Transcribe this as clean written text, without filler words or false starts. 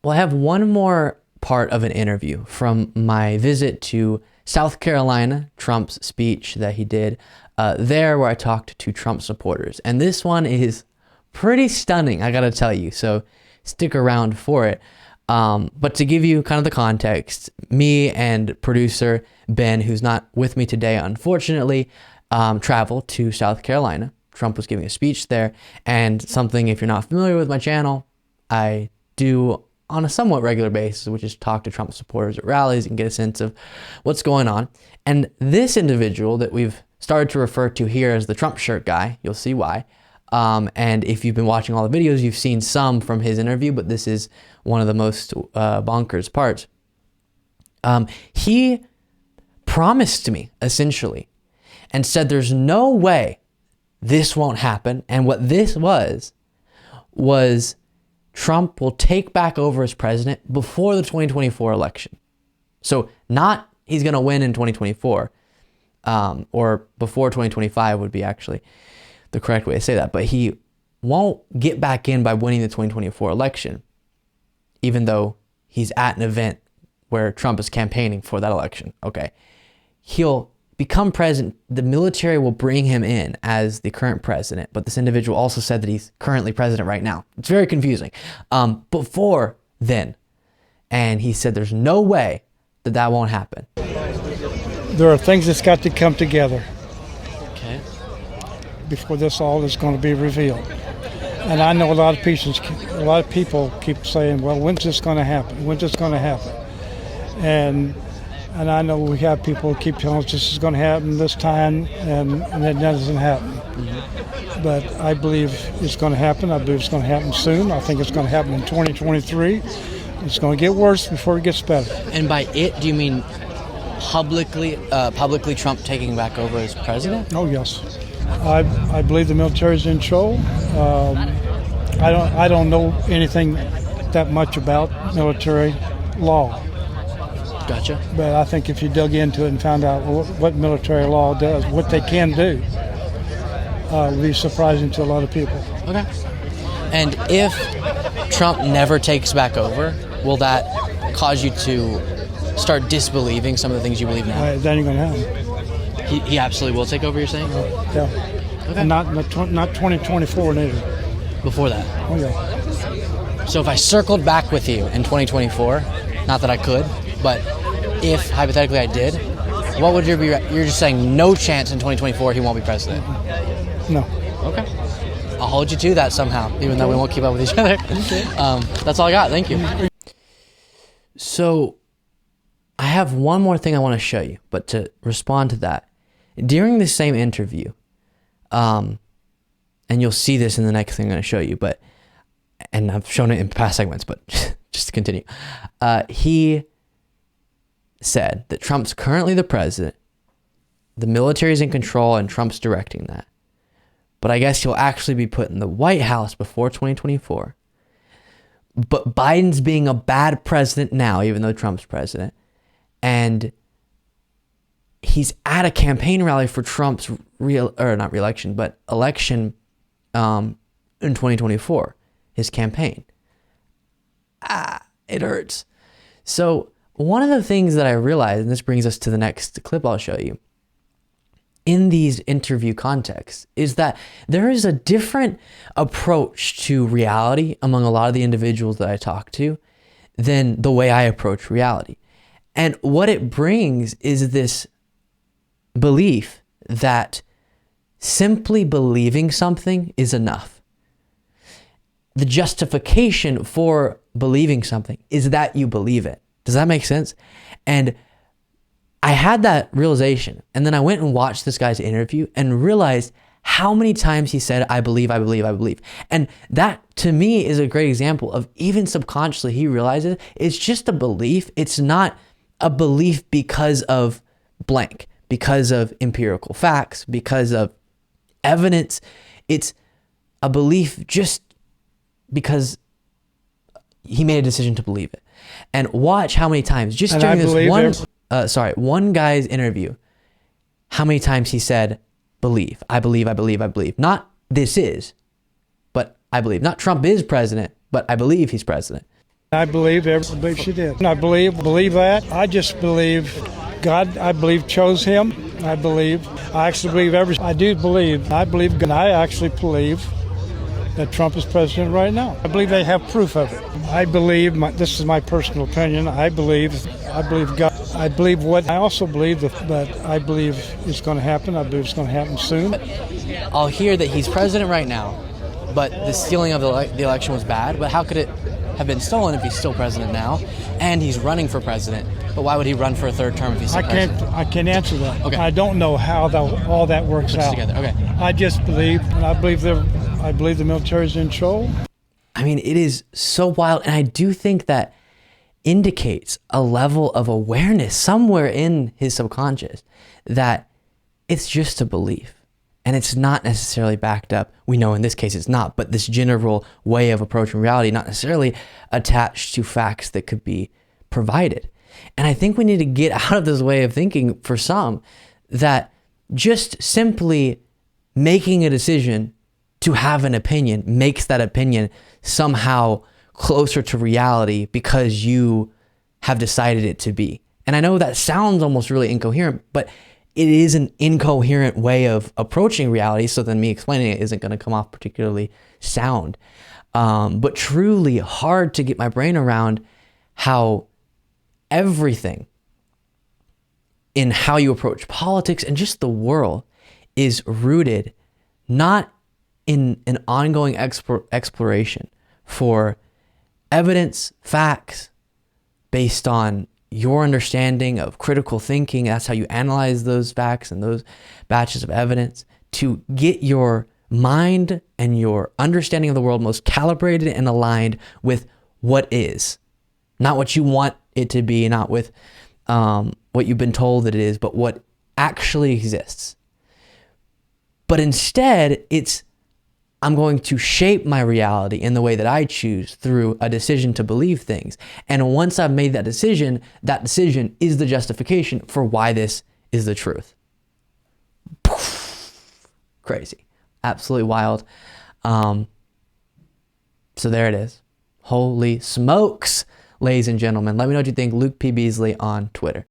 Well, I have one more part of an interview from my visit to South Carolina, Trump's speech that he did there, where I talked to Trump supporters. And this one is pretty stunning, I gotta tell you. So stick around for it. But to give you kind of the context, me and producer Ben, who's not with me today, unfortunately, traveled to South Carolina. Trump was giving a speech there, and something, if you're not familiar with my channel, I do on a somewhat regular basis, which is talk to Trump supporters at rallies and get a sense of what's going on. And this individual that we've started to refer to here as the Trump shirt guy, you'll see why. And if you've been watching all the videos, you've seen some from his interview, but this is one of the most bonkers parts. He promised to me, essentially, and said there's no way this won't happen. And what this was Trump will take back over as president before the 2024 election. So not he's going to win in 2024, or before 2025 would be actually the correct way to say that. But he won't get back in by winning the 2024 election, even though he's at an event where Trump is campaigning for that election. Okay. He'll become president. The military will bring him in as the current president. But this individual also said that he's currently president right now. It's very confusing. Before then. And he said there's no way that that won't happen. There are things that's got to come together. Okay. Before this all is going to be revealed. And I know a lot of people keep saying, well, when's this going to happen? When's this going to happen? And I know we have people who keep telling us this is going to happen this time, and it doesn't happen. Mm-hmm. But I believe it's going to happen. I believe it's going to happen soon. I think it's going to happen in 2023. It's going to get worse before it gets better. And by it, do you mean publicly Trump taking back over as president? Oh, yes. I believe the military is in control. I don't know anything that much about military law. Gotcha. But I think if you dug into it and found out what military law does, what they can do, it would be surprising to a lot of people. Okay. And if Trump never takes back over, will that cause you to start disbelieving some of the things you believe now? That ain't going to happen. He absolutely will take over, you're saying? Yeah. Okay. And not 2024 neither. Before that? Oh, yeah. So if I circled back with you in 2024, not that I could, but if hypothetically I did, what would you're just saying no chance in 2024 he won't be president? No. Okay. I'll hold you to that somehow, even though we won't keep up with each other. That's all I got. Thank you. So I have one more thing I want to show you, but to respond to that, during the same interview, and you'll see this in the next thing I'm going to show you, and I've shown it in past segments, but just to continue, he said that Trump's currently the president, the military is in control, and Trump's directing that. But I guess he'll actually be put in the White House before 2024. But Biden's being a bad president now, even though Trump's president. And he's at a campaign rally for Trump's election in 2024, his campaign. It hurts. So one of the things that I realized, and this brings us to the next clip I'll show you, in these interview contexts, is that there is a different approach to reality among a lot of the individuals that I talk to than the way I approach reality. And what it brings is this belief that simply believing something is enough. The justification for believing something is that you believe it. Does that make sense? And I had that realization, and then I went and watched this guy's interview and realized how many times he said, I believe, I believe, I believe. And that, to me, is a great example of even subconsciously he realizes it's just a belief. It's not a belief because of blank, because of empirical facts, because of evidence. It's a belief just because he made a decision to believe it. And watch how many times, just during this one guy's interview, how many times he said, believe, I believe, I believe, I believe. Not this is, but I believe. Not Trump is president, but I believe he's president. I believe she did. And I believe that. I just believe God, I believe, chose him. I actually believe I believe God. I actually believe that Trump is president right now. I believe they have proof of it. I believe, this is my personal opinion, I believe God. I also believe that I believe it's going to happen. I believe it's going to happen soon. I'll hear that he's president right now, but the stealing of the election was bad. But how could it have been stolen if he's still president now? And he's running for president. But why would he run for a third term if he's still president? I can't answer that. Okay. I don't know how all that works out. Together. Okay. I just believe, and I believe the military's in control. I mean, it is so wild, and I do think that indicates a level of awareness somewhere in his subconscious that it's just a belief and it's not necessarily backed up. We know in this case it's not, but this general way of approaching reality, not necessarily attached to facts that could be provided. And I think we need to get out of this way of thinking for some that just simply making a decision to have an opinion makes that opinion somehow closer to reality because you have decided it to be. And I know that sounds almost really incoherent, but it is an incoherent way of approaching reality. So then me explaining it isn't going to come off particularly sound, but truly hard to get my brain around how everything in how you approach politics and just the world is rooted not in an ongoing exploration for evidence, facts, based on your understanding of critical thinking. That's how you analyze those facts and those batches of evidence to get your mind and your understanding of the world most calibrated and aligned with what is, not what you want it to be, not with what you've been told that it is, but what actually exists. But instead, it's I'm going to shape my reality in the way that I choose through a decision to believe things. And once I've made that decision is the justification for why this is the truth. Crazy. Absolutely wild. So there it is. Holy smokes, ladies and gentlemen. Let me know what you think. Luke P. Beasley on Twitter.